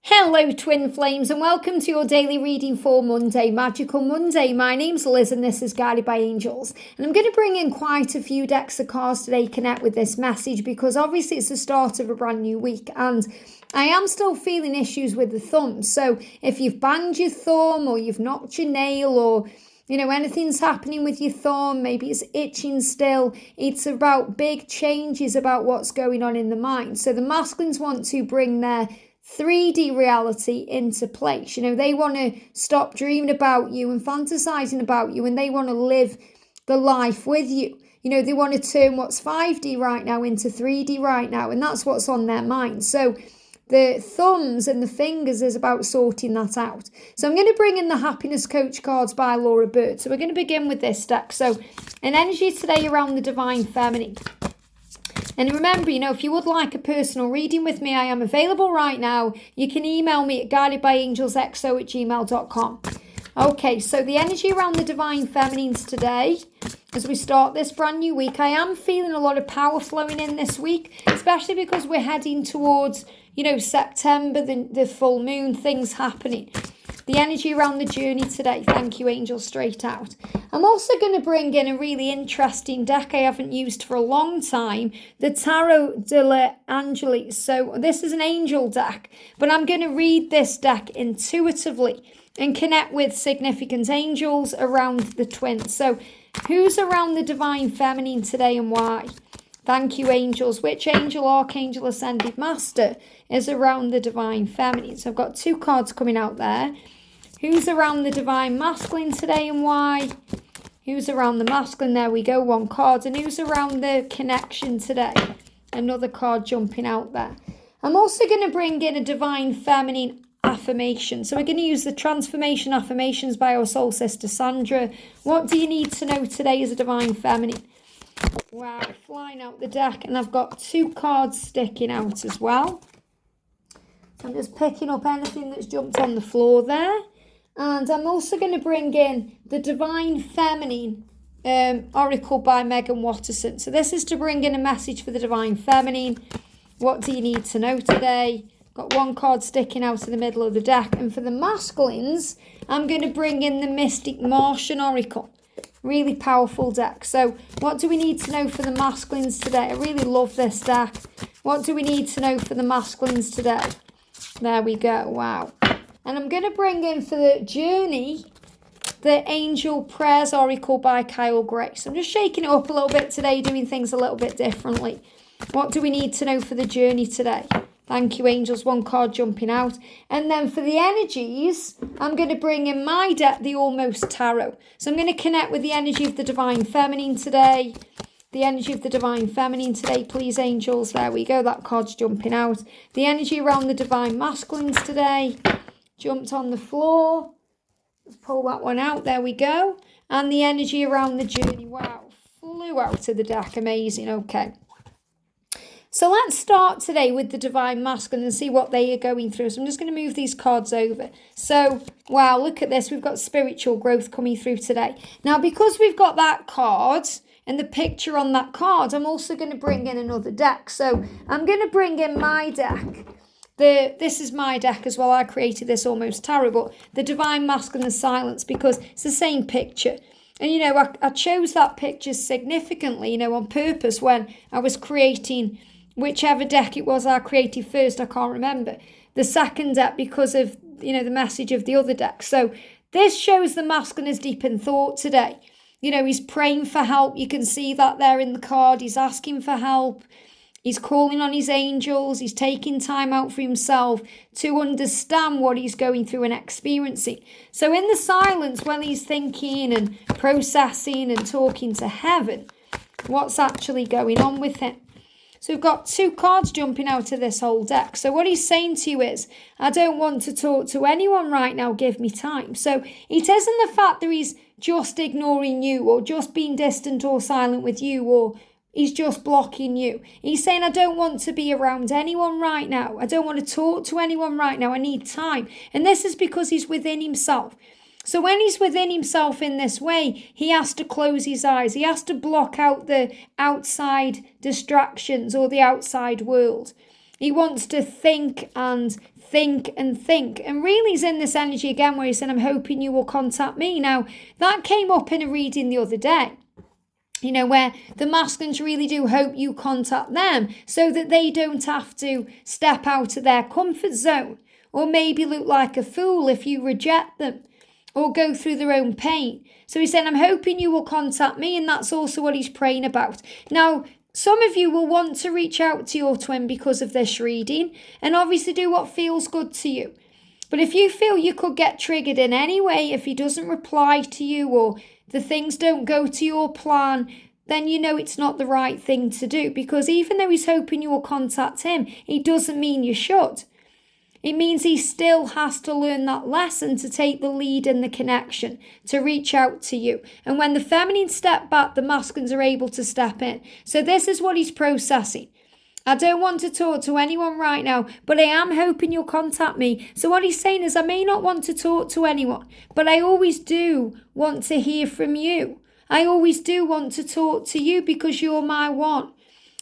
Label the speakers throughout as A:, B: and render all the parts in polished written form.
A: Hello Twin Flames and welcome to your daily reading for Monday, Magical Monday. My name's Liz and this is Guided by Angels. And I'm going to bring in quite a few decks of cards today to connect with this message because obviously it's the start of a brand new week and I am still feeling issues with the thumb. So if you've banged your thumb or you've knocked your nail or anything's happening with your thumb, maybe it's itching still, it's about big changes about what's going on in the mind. So the masculines want to bring their 3D reality into place. They want to stop dreaming about you and fantasizing about you, and they want to live the life with you. They want to turn what's 5D right now into 3D right now, and that's what's on their mind. So the thumbs and the fingers is about sorting that out. So I'm going to bring in the Happiness Coach cards by Laura Bird. So we're going to begin with this deck. So an energy today around the Divine Feminine. And remember, if you would like a personal reading with me, I am available right now. You can email me at guidedbyangelsxo@gmail.com. Okay, so the energy around the Divine Feminines today, as we start this brand new week, I am feeling a lot of power flowing in this week, especially because we're heading towards, September, the full moon, things happening. The energy around the journey today. Thank you, Angel, straight out. I'm also going to bring in a really interesting deck I haven't used for a long time, the Tarot delle Angeli. So this is an angel deck, but I'm going to read this deck intuitively and connect with significant angels around the twins. So who's around the Divine Feminine today and why? Thank you, angels. Which angel, Archangel, Ascended Master is around the Divine Feminine? So I've got two cards coming out there. Who's around the Divine Masculine today and why? Who's around the Masculine? There we go, one card. And who's around the connection today? Another card jumping out there. I'm also going to bring in a Divine Feminine affirmation. So we're going to use the Transformation Affirmations by our soul sister Sandra. What do you need to know today as a Divine Feminine? Wow, flying out the deck. And I've got two cards sticking out as well. So I'm just picking up anything that's jumped on the floor there. And I'm also going to bring in the Divine Feminine Oracle by Meggan Watterson. So this is to bring in a message for the Divine Feminine. What do you need to know today? Got one card sticking out in the middle of the deck. And for the masculines, I'm going to bring in the Mystic Martian Oracle. Really powerful deck. So what do we need to know for the masculines today? I really love this deck. What do we need to know for the masculines today? There we go. Wow. And I'm going to bring in for the journey, the Angel Prayers Oracle by Kyle Grace. I'm just shaking it up a little bit today, doing things a little bit differently. What do we need to know for the journey today? Thank you, angels. One card jumping out. And then for the energies, I'm going to bring in my deck, the Almost Tarot. So I'm going to connect with the energy of the Divine Feminine today. The energy of the Divine Feminine today, please, angels. There we go. That card's jumping out. The energy around the Divine Masculines today. Jumped on the floor. Let's pull that one out. There we go. And the energy around the journey. Wow. Flew out of the deck. Amazing. Okay. So let's start today with the Divine Masculine and see what they are going through. So I'm just going to move these cards over. So, wow, look at this. We've got spiritual growth coming through today. Now, because we've got that card and the picture on that card, I'm also going to bring in another deck. So I'm going to bring in my deck. This is my deck as well. I created this Almost Tarot, but the Divine Masculine and Silence, because it's the same picture. And, I chose that picture significantly, on purpose when I was creating whichever deck it was I created first. I can't remember. The second deck because of, the message of the other deck. So this shows the masculine is deep in thought today. He's praying for help. You can see that there in the card. He's asking for help. He's calling on his angels. He's taking time out for himself to understand what he's going through and experiencing. So in the silence, when he's thinking and processing and talking to heaven, what's actually going on with him? So we've got two cards jumping out of this whole deck. So what he's saying to you is, I don't want to talk to anyone right now. Give me time. So it isn't the fact that he's just ignoring you or just being distant or silent with you or he's just blocking you. He's saying, I don't want to be around anyone right now. I don't want to talk to anyone right now. I need time. And this is because he's within himself. So when he's within himself in this way, he has to close his eyes. He has to block out the outside distractions or the outside world. He wants to think and think and think. And really he's in this energy again where he said, I'm hoping you will contact me. Now, that came up in a reading the other day, where the masculines really do hope you contact them so that they don't have to step out of their comfort zone or maybe look like a fool if you reject them or go through their own pain. So he said, I'm hoping you will contact me, and that's also what he's praying about. Now, some of you will want to reach out to your twin because of this reading and obviously do what feels good to you. But if you feel you could get triggered in any way, if he doesn't reply to you or the things don't go to your plan, then it's not the right thing to do, because even though he's hoping you will contact him, it doesn't mean you should. It means he still has to learn that lesson to take the lead in the connection, to reach out to you. And when the feminine step back, the masculines are able to step in. So this is what he's processing. I don't want to talk to anyone right now, but I am hoping you'll contact me. So what he's saying is, I may not want to talk to anyone, but I always do want to hear from you. I always do want to talk to you because you're my one.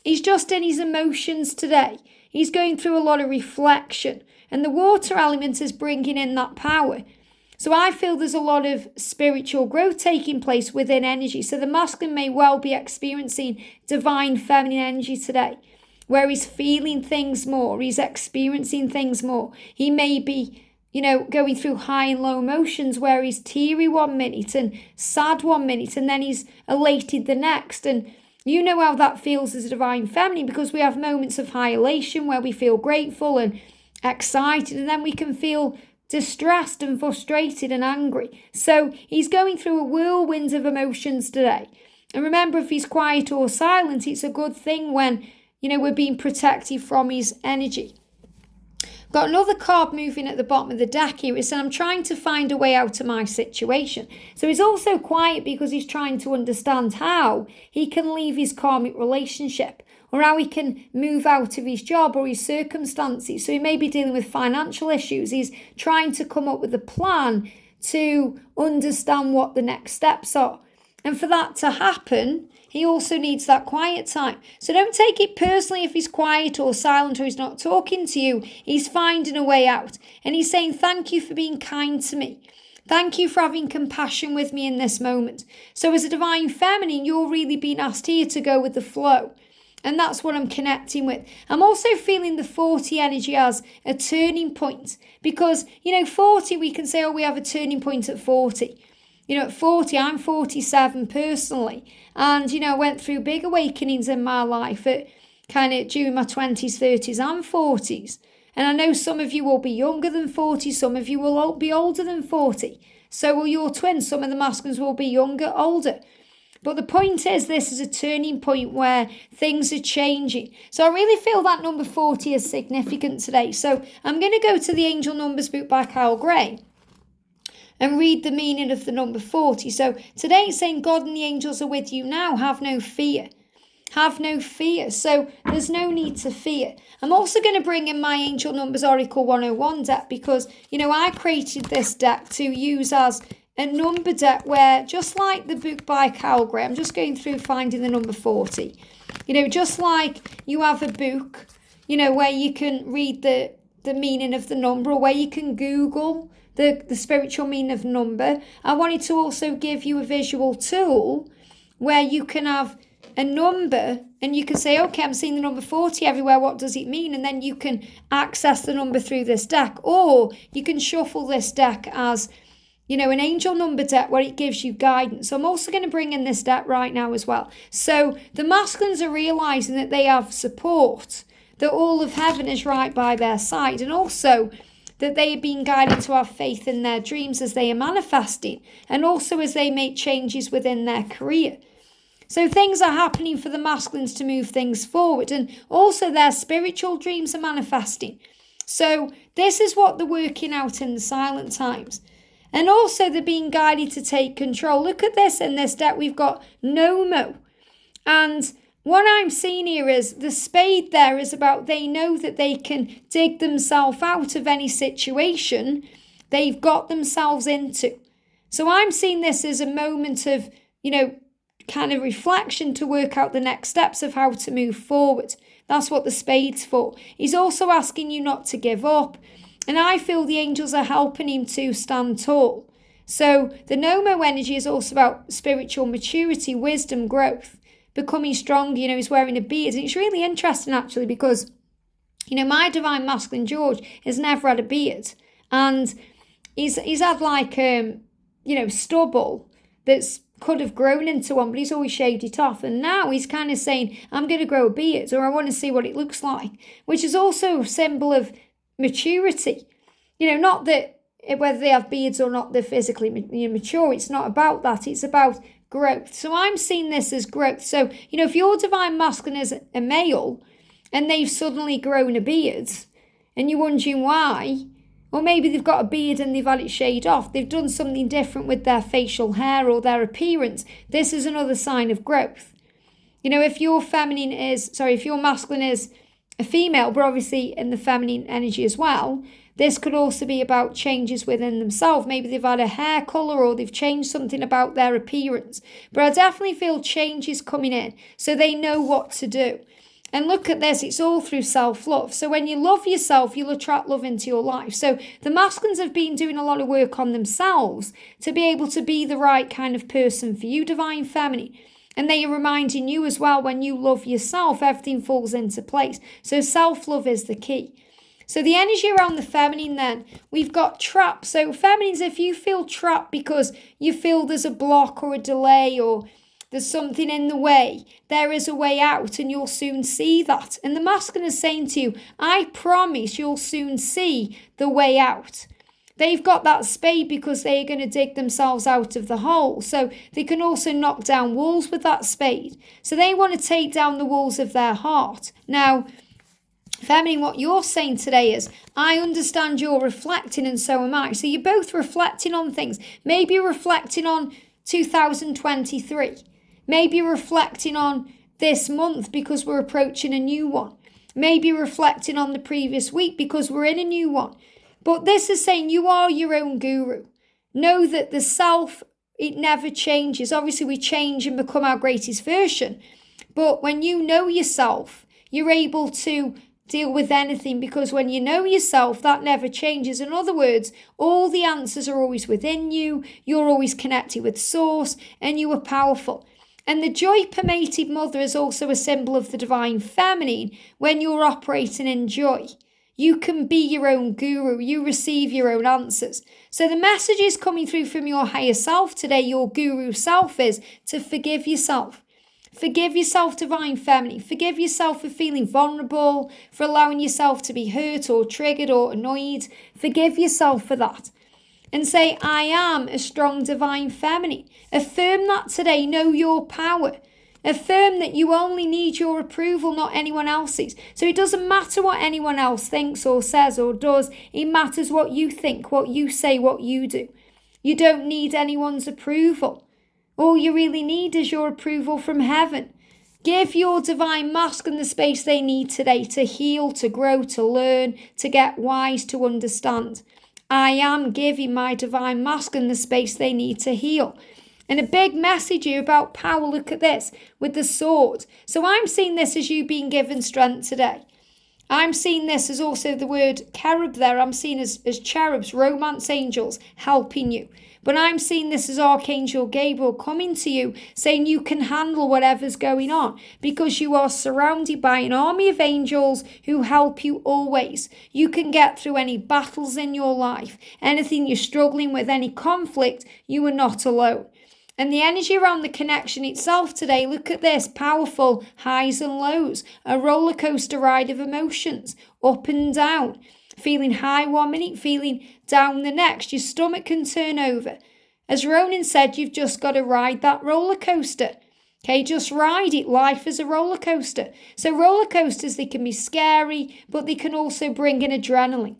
A: He's just in his emotions today. He's going through a lot of reflection. And the water element is bringing in that power. So I feel there's a lot of spiritual growth taking place within energy. So the masculine may well be experiencing divine feminine energy today, where he's feeling things more, he's experiencing things more. He may be, going through high and low emotions where he's teary 1 minute and sad 1 minute and then he's elated the next. And you know how that feels as a divine feminine, because we have moments of high elation where we feel grateful and excited, and then we can feel distressed and frustrated and angry. So he's going through a whirlwind of emotions today. And remember, if he's quiet or silent, it's a good thing when, we're being protected from his energy. Got another card moving at the bottom of the deck here. It said, I'm trying to find a way out of my situation. So he's also quiet because he's trying to understand how he can leave his karmic relationship, or how he can move out of his job or his circumstances. So he may be dealing with financial issues. He's trying to come up with a plan to understand what the next steps are. And for that to happen, he also needs that quiet time. So don't take it personally if he's quiet or silent or he's not talking to you. He's finding a way out. And he's saying, thank you for being kind to me. Thank you for having compassion with me in this moment. So as a divine feminine, you're really being asked here to go with the flow. And that's what I'm connecting with. I'm also feeling the 40 energy as a turning point. Because, 40, we can say, we have a turning point at 40. At 40, I'm 47 personally. And, I went through big awakenings in my life at during my 20s, 30s and 40s. And I know some of you will be younger than 40. Some of you will be older than 40. So will your twins. Some of the masculines will be younger, older. But the point is, this is a turning point where things are changing. So I really feel that number 40 is significant today. So I'm going to go to the Angel Numbers book by Kyle Gray and read the meaning of the number 40. So today it's saying, God and the angels are with you now. Have no fear. Have no fear. So there's no need to fear. I'm also going to bring in my Angel Numbers Oracle 101 deck because, I created this deck to use as a number deck where, just like the book by Kyle Gray, I'm just going through finding the number 40. Just like you have a book, where you can read the meaning of the number, or where you can Google the spiritual meaning of number. I wanted to also give you a visual tool where you can have a number and you can say, okay, I'm seeing the number 40 everywhere. What does it mean? And then you can access the number through this deck, or you can shuffle this deck as an angel number deck where it gives you guidance. So I'm also going to bring in this deck right now as well. So the masculines are realizing that they have support, that all of heaven is right by their side, and also that they are being guided to have faith in their dreams as they are manifesting, and also as they make changes within their career. So things are happening for the masculines to move things forward, and also their spiritual dreams are manifesting. So this is what they're working out in the silent times. And also they're being guided to take control. Look at this in this deck. We've got Nomo. And what I'm seeing here is the spade there is about they know that they can dig themselves out of any situation they've got themselves into. So I'm seeing this as a moment of, reflection to work out the next steps of how to move forward. That's what the spade's for. He's also asking you not to give up. And I feel the angels are helping him to stand tall. So the Nomo energy is also about spiritual maturity, wisdom, growth, becoming stronger. He's wearing a beard. And it's really interesting, actually, because, my divine masculine George has never had a beard. And he's had stubble that's could have grown into one, but he's always shaved it off. And now he's kind of saying, I'm going to grow a beard, or I want to see what it looks like, which is also a symbol of maturity. Not that whether they have beards or not, they're physically mature. It's not about that. It's about growth. So I'm seeing this as growth. So, if your divine masculine is a male and they've suddenly grown a beard and you're wondering why, or maybe they've got a beard and they've had it shaved off, they've done something different with their facial hair or their appearance, this is another sign of growth. If your masculine is a female, but obviously in the feminine energy as well, this could also be about changes within themselves. Maybe they've had a hair colour or they've changed something about their appearance. But I definitely feel changes coming in so they know what to do. And look at this, it's all through self-love. So when you love yourself, you'll attract love into your life. So the masculines have been doing a lot of work on themselves to be able to be the right kind of person for you, divine feminine. And they are reminding you as well, when you love yourself, everything falls into place. So self-love is the key. So the energy around the feminine then, we've got trap. So feminines, if you feel trapped because you feel there's a block or a delay or there's something in the way, there is a way out and you'll soon see that. And the masculine is saying to you, I promise you'll soon see the way out. They've got that spade because they're going to dig themselves out of the hole. So they can also knock down walls with that spade. So they want to take down the walls of their heart. Now, feminine, what you're saying today is, I understand you're reflecting and so am I. So you're both reflecting on things. Maybe you're reflecting on 2023. Maybe reflecting on this month because we're approaching a new one. Maybe reflecting on the previous week because we're in a new one. But this is saying you are your own guru. Know that the self, it never changes. Obviously, we change and become our greatest version. But when you know yourself, you're able to deal with anything, because when you know yourself, that never changes. In other words, all the answers are always within you. You're always connected with source and you are powerful. And the joy permeated mother is also a symbol of the divine feminine. When you're operating in joy, you can be your own guru. You receive your own answers. So the message is coming through from your higher self today. Your guru self is to forgive yourself. Forgive yourself, divine feminine. Forgive yourself for feeling vulnerable, for allowing yourself to be hurt or triggered or annoyed. Forgive yourself for that. And say, I am a strong divine feminine. Affirm that today. Know your power. Affirm that you only need your approval, not anyone else's. So it doesn't matter what anyone else thinks or says or does. It matters what you think, what you say, what you do. You don't need anyone's approval. All you really need is your approval from heaven. Give your divine masculine the space they need today to heal, to grow, to learn, to get wise, to understand. I am giving my divine masculine the space they need to heal. And a big message here about power. Look at this with the sword. So I'm seeing this as you being given strength today. I'm seeing this as also the word cherub there. I'm seeing as cherubs, romance angels helping you. But I'm seeing this as Archangel Gabriel coming to you, saying you can handle whatever's going on because you are surrounded by an army of angels who help you always. You can get through any battles in your life, anything you're struggling with, any conflict, you are not alone. And the energy around the connection itself today, look at this, powerful highs and lows, a roller coaster ride of emotions, up and down. Feeling high 1 minute, feeling down the next. Your stomach can turn over. As Ronan said, you've just got to ride that roller coaster. Okay, just ride it. Life is a roller coaster. So roller coasters, they can be scary, but they can also bring in adrenaline.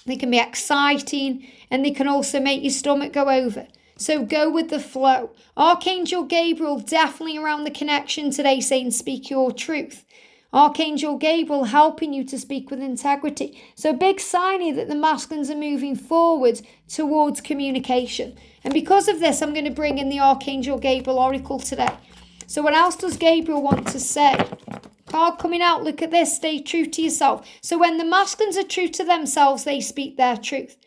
A: They can be exciting, and they can also make your stomach go over. So go with the flow. Archangel Gabriel definitely around the connection today, saying speak your truth. Archangel Gabriel helping you to speak with integrity. So a big sign here that the masculines are moving forward towards communication. And because of this, I'm going to bring in the Archangel Gabriel Oracle today. So what else does Gabriel want to say? Card coming out, look at this, stay true to yourself. So when the masculines are true to themselves, they speak their truth.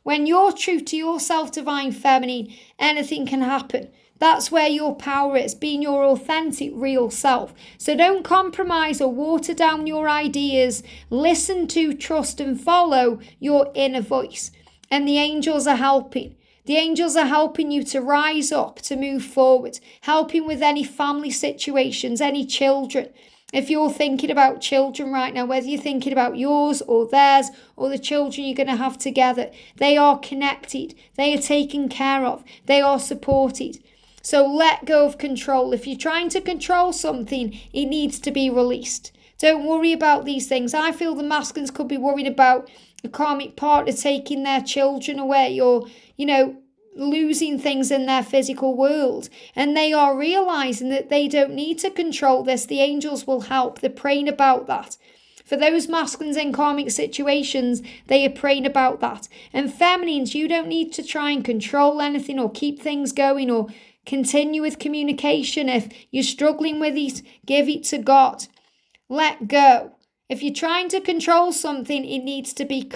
A: When you're true to yourself, divine feminine, anything can happen. That's where your power is, being your authentic, real self. So don't compromise or water down your ideas. Listen to, trust and follow your inner voice. And the angels are helping. The angels are helping you to rise up, to move forward, helping with any family situations, any children. If you're thinking about children right now, whether you're thinking about yours or theirs or the children you're going to have together, they are connected. They are taken care of. They are supported. So let go of control. If you're trying to control something, it needs to be released. Don't worry about these things. I feel the masculines could be worried about a karmic partner taking their children away or, losing things in their physical world. And they are realizing that they don't need to control this. The angels will help. They're praying about that. For those masculines in karmic situations, they are praying about that. And feminines, you don't need to try and control anything or keep things going or continue with communication. If you're struggling with it, give it to God. Let go. If you're trying to control something, it needs to be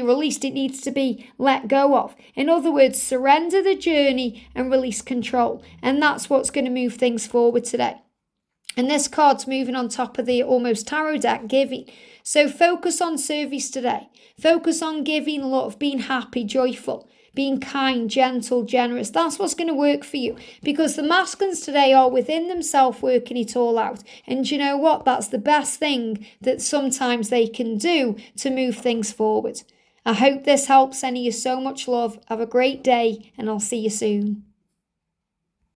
A: released. It needs to be let go of. In other words, surrender the journey and release control. And that's what's going to move things forward today. And this card's moving on top of the Almost Tarot deck, giving. So focus on service today. Focus on giving love, being happy, joyful, being kind, gentle, generous. That's what's going to work for you, because the masculines today are within themselves working it all out. And you know what? That's the best thing that sometimes they can do to move things forward. I hope this helps. Sending you so much love. Have a great day, and I'll see you soon.